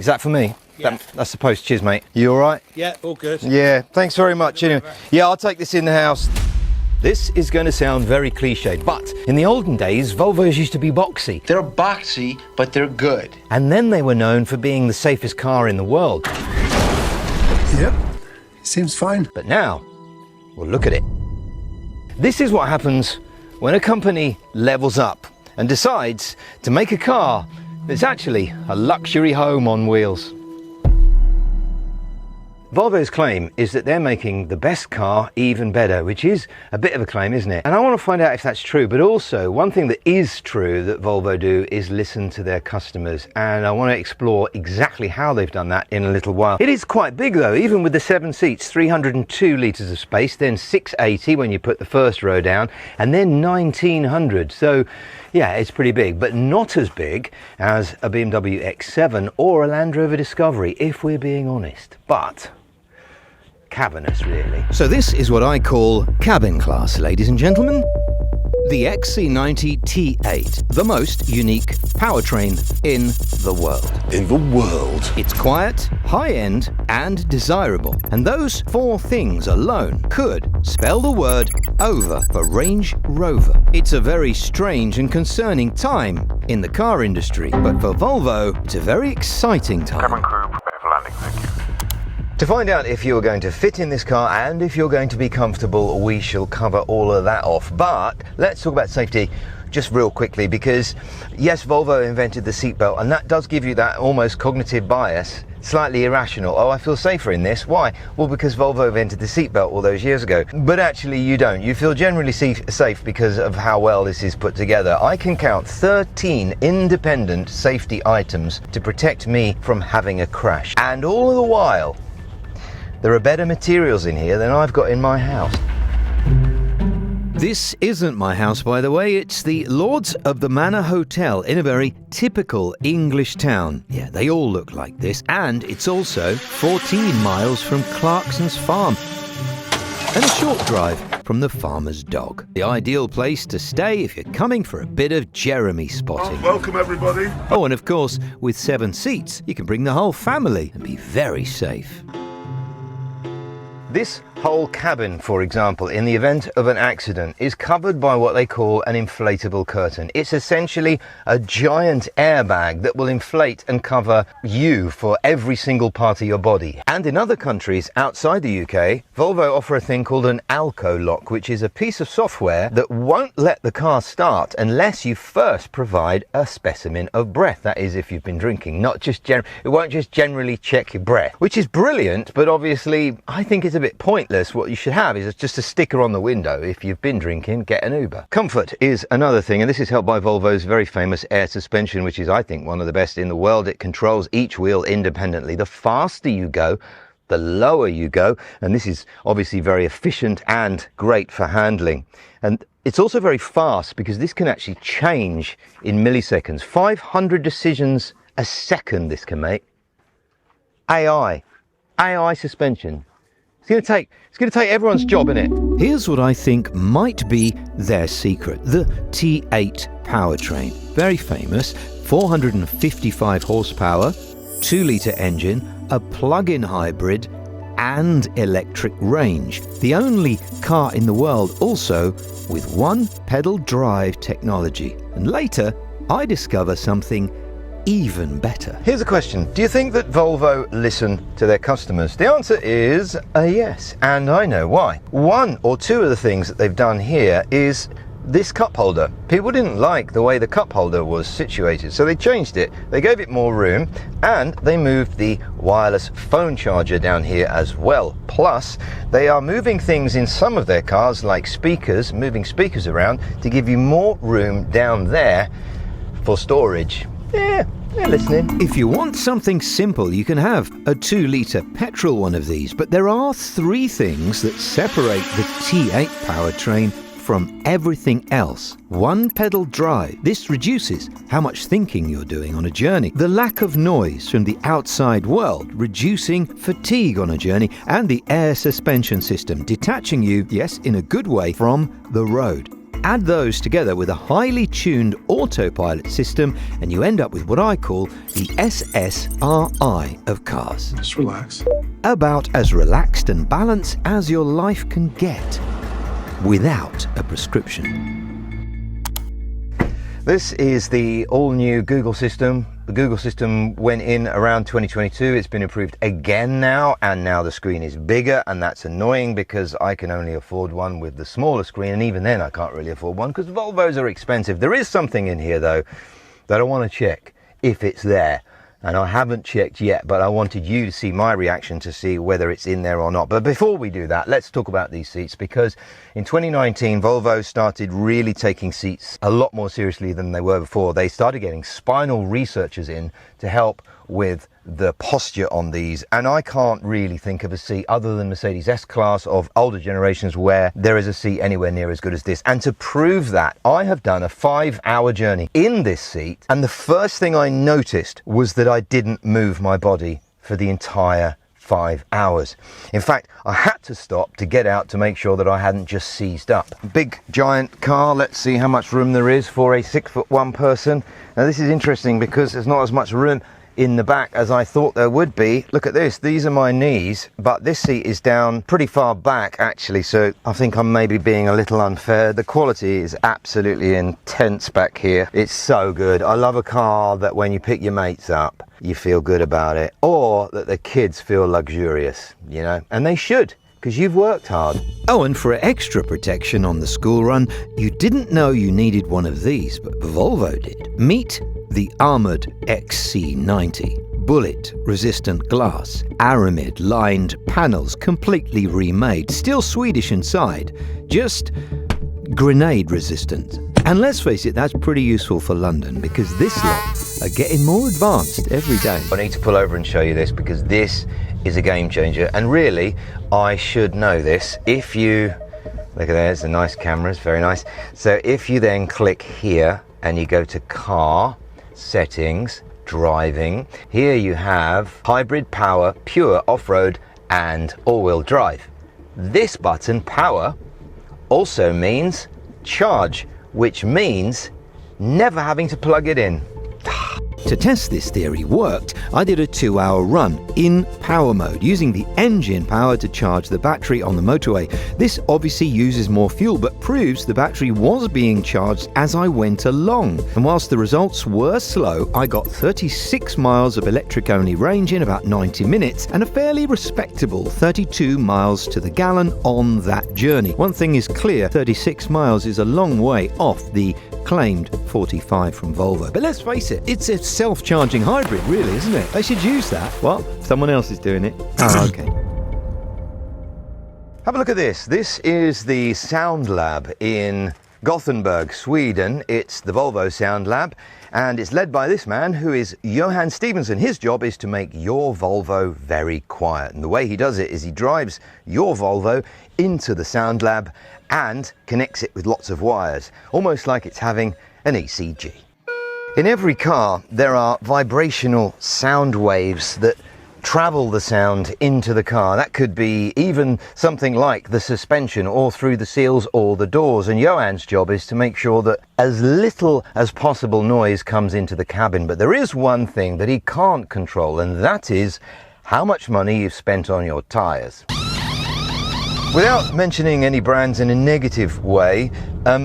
Is that for me? Yeah. That's the post. Cheers, mate. You all right? Yeah, all good. Yeah, thanks very much. Anyway, yeah, I'll take this in the house. This is going to sound very cliched, but in the olden days, Volvos used to be boxy. They're boxy, but they're good. And then they were known for being the safest car in the world. Yep, seems fine. But now, well, look at it. This is what happens when a company levels up and decides to make a car that's actually a luxury home on wheels. Volvo's claim is that they're making the best car even better, which is a bit of a claim, isn't it? And I want to find out if that's true, but also one thing that is true that Volvo do is listen to their customers, and I want to explore exactly how they've done that in a little while. It is quite big though, even with the 7 seats, 302 litres of space, then 680 when you put the first row down, and then 1900. So yeah, it's pretty big, but not as big as a BMW X7 or a Land Rover Discovery, if we're being honest. But cavernous, really. So this is what I call cabin class, ladies and gentlemen. The XC90 T8, the most unique powertrain in the world. In the world? It's quiet, high-end, and desirable. And those 4 things alone could spell the word over for Range Rover. It's a very strange and concerning time in the car industry, but for Volvo, it's a very exciting time. Cabin crew, prepare for landing, thank you. To find out if you're going to fit in this car and if you're going to be comfortable, we shall cover all of that off. But let's talk about safety just real quickly, because yes, Volvo invented the seatbelt, and that does give you that almost cognitive bias, slightly irrational. Oh, I feel safer in this. Why? Well, because Volvo invented the seatbelt all those years ago. But actually you don't. You feel generally safe because of how well this is put together. I can count 13 independent safety items to protect me from having a crash. And all the while, there are better materials in here than I've got in my house. This isn't my house, by the way. It's the Lords of the Manor Hotel in a very typical English town. Yeah, they all look like this. And it's also 14 miles from Clarkson's farm and a short drive from the farmer's dog. The ideal place to stay if you're coming for a bit of Jeremy spotting. Welcome, everybody. Oh, and of course, with 7 seats, you can bring the whole family and be very safe. This whole cabin, for example, in the event of an accident, is covered by what they call an inflatable curtain. It's essentially a giant airbag that will inflate and cover you for every single part of your body. And in other countries outside the UK, Volvo offer a thing called an alco lock, which is a piece of software that won't let the car start unless you first provide a specimen of breath. That is, if you've been drinking, not just it won't just generally check your breath, which is brilliant, but obviously I think it's a bit pointless. What you should have is just a sticker on the window. If you've been drinking, get an Uber. Comfort is another thing, and this is helped by Volvo's very famous air suspension, which is, I think, one of the best in the world. It controls each wheel independently. The faster you go, the lower you go, and this is obviously very efficient and great for handling. And it's also very fast because this can actually change in milliseconds. 500 decisions a second this can make. AI suspension. It's going to take everyone's job, innit? Here's what I think might be their secret. The T8 powertrain. Very famous. 455 horsepower, 2-litre engine, a plug-in hybrid, and electric range. The only car in the world also with 1-pedal drive technology. And later, I discover something even better. Here's a question. Do you think that Volvo listen to their customers? The answer is a yes, and I know why. 1 or 2 of the things that they've done here is this cup holder. People didn't like the way the cup holder was situated, so they changed it. They gave it more room, and they moved the wireless phone charger down here as well. Plus, they are moving things in some of their cars, like speakers, moving speakers around to give you more room down there for storage. Yeah, they're listening. If you want something simple, you can have a 2-litre petrol one of these, but there are 3 things that separate the T8 powertrain from everything else. 1-pedal drive. This reduces how much thinking you're doing on a journey. The lack of noise from the outside world, reducing fatigue on a journey, and the air suspension system, detaching you, yes, in a good way, from the road. Add those together with a highly tuned autopilot system and you end up with what I call the SSRI of cars. Just relax. About as relaxed and balanced as your life can get without a prescription. This is the all-new Google system. The Google system went in around 2022. It's been improved again now, and now the screen is bigger, and that's annoying because I can only afford one with the smaller screen, and even then I can't really afford one because Volvos are expensive. There is something in here though that I want to check if it's there, and I haven't checked yet, but I wanted you to see my reaction to see whether it's in there or not. But before we do that, let's talk about these seats, because in 2019 Volvo started really taking seats a lot more seriously than they were before. They started getting spinal researchers in to help with the posture on these, and I can't really think of a seat other than Mercedes S-Class of older generations where there is a seat anywhere near as good as this. And to prove that, I have done a 5-hour journey in this seat, and the first thing I noticed was that I didn't move my body for the entire 5 hours. In fact, I had to stop to get out to make sure that I hadn't just seized up. Big giant car. Let's see how much room there is for a 6'1" person. Now this is interesting because there's not as much room in the back as I thought there would be. Look at this, these are my knees, but this seat is down pretty far back actually, so I think I'm maybe being a little unfair. The quality is absolutely intense back here. It's so good. I love a car that when you pick your mates up, you feel good about it, or that the kids feel luxurious, you know, and they should, because you've worked hard. Oh, and for extra protection on the school run, you didn't know you needed one of these, but Volvo did. Meet the Armoured XC90. Bullet-resistant glass, aramid-lined panels completely remade, still Swedish inside, just grenade-resistant. And let's face it, that's pretty useful for London because this lot are getting more advanced every day. I need to pull over and show you this because this is a game changer, and really I should know this. If you look at there's a nice camera, it's very nice. So if you then click here and you go to car settings, driving, here you have hybrid, power, pure, off-road and all-wheel drive. This button, power, also means charge, which means never having to plug it in. To test this theory worked, I did a 2-hour run in power mode, using the engine power to charge the battery on the motorway. This obviously uses more fuel, but proves the battery was being charged as I went along. And whilst the results were slow, I got 36 miles of electric-only range in about 90 minutes, and a fairly respectable 32 miles to the gallon on that journey. One thing is clear, 36 miles is a long way off the claimed 45 from Volvo. But let's face it, it's a self-charging hybrid really, isn't it? They should use that. Well, someone else is doing it. Oh, okay. Have a look at this. This is the Sound Lab in Gothenburg, Sweden. It's the Volvo Sound Lab, and it's led by this man who is Johan Stevenson. His job is to make your Volvo very quiet, and the way he does it is he drives your Volvo into the Sound Lab and connects it with lots of wires, almost like it's having an ECG. In every car there are vibrational sound waves that travel the sound into the car. That could be even something like the suspension or through the seals or the doors, and Johan's job is to make sure that as little as possible noise comes into the cabin. But there is one thing that he can't control, and that is how much money you've spent on your tyres. Without mentioning any brands in a negative way,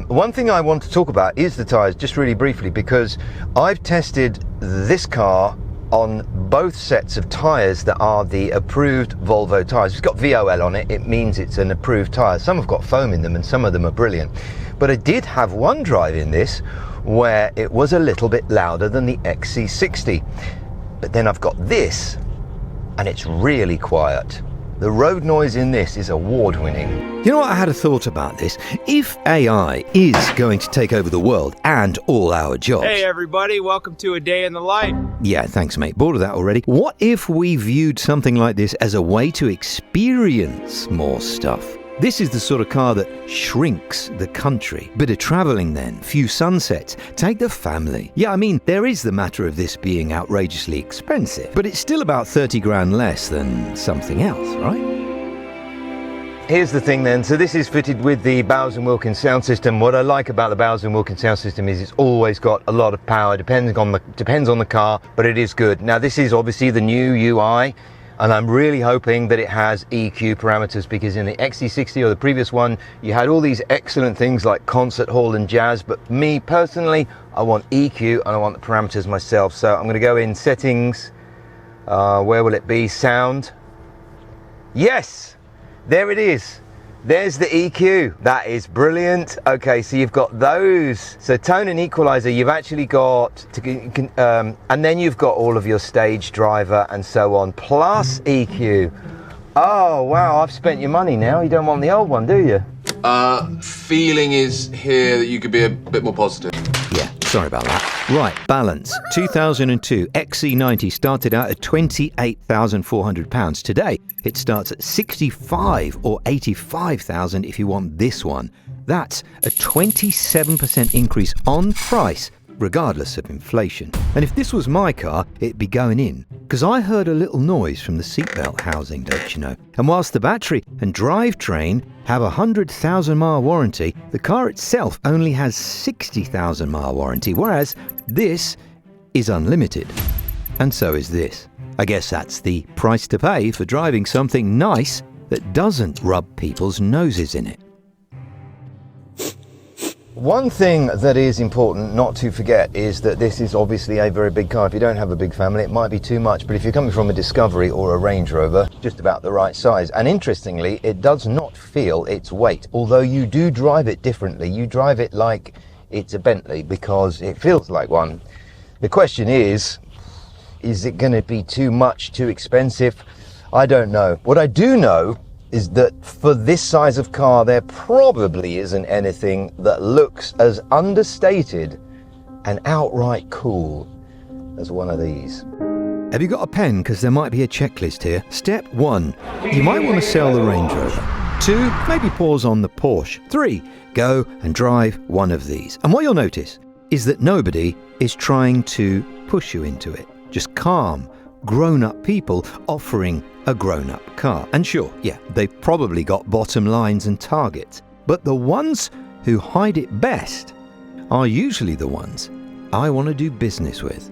one thing I want to talk about is the tyres, just really briefly, because I've tested this car on both sets of tyres that are the approved Volvo tyres. It's got VOL on it, it means it's an approved tyre. Some have got foam in them and some of them are brilliant. But I did have one drive in this where it was a little bit louder than the XC60. But then I've got this and it's really quiet. The road noise in this is award-winning. You know what, I had a thought about this. If AI is going to take over the world and all our jobs... Hey everybody, welcome to A Day in the Life. Yeah, thanks mate, bored of that already. What if we viewed something like this as a way to experience more stuff? This is the sort of car that shrinks the country. Bit of travelling then, few sunsets, take the family. Yeah, I mean, there is the matter of this being outrageously expensive, but it's still about 30 grand less than something else, right? here's the thing then. So this is fitted with the Bowers & Wilkins sound system. What I like about the Bowers & Wilkins sound system is it's always got a lot of power, depends on the car, but it is good. Now this is obviously the new UI, and I'm really hoping that it has EQ parameters, because in the XC60 or the previous one, you had all these excellent things like concert hall and jazz, but me personally, I want EQ and I want the parameters myself. So I'm going to go in settings, where will it be? Sound. Yes, there it is. There's the EQ. That is brilliant. Okay, so you've got those. So tone and equalizer, you've actually got, and then you've got all of your stage driver and so on, plus EQ. Oh, wow, I've spent your money now. You don't want the old one, do you? Feeling is here that you could be a bit more positive. Yeah, sorry about that. Right, balance. 2002 XC90 started out at £28,400. Today, it starts at 65 or 85,000 if you want this one. That's a 27% increase on price, regardless of inflation. And if this was my car, it'd be going in, because I heard a little noise from the seatbelt housing, don't you know? And whilst the battery and drivetrain have a 100,000 mile warranty, the car itself only has 60,000 mile warranty, whereas this is unlimited. And so is this. I guess that's the price to pay for driving something nice that doesn't rub people's noses in it. One thing that is important not to forget is that this is obviously a very big car. If you don't have a big family, it might be too much, but if you're coming from a Discovery or a Range Rover, just about the right size. And interestingly, it does not feel its weight, although you do drive it differently. You drive it like it's a Bentley because it feels like one. The question is it going to be too much, too expensive? I don't know. What I do know is that for this size of car, there probably isn't anything that looks as understated and outright cool as one of these. Have you got a pen? Because there might be a checklist here. Step 1, you might want to sell the Range Rover. 2, maybe pause on the Porsche. 3, go and drive one of these. And what you'll notice is that nobody is trying to push you into it. Just calm, grown-up people offering a grown-up car. And sure, yeah, they've probably got bottom lines and targets, but the ones who hide it best are usually the ones I want to do business with.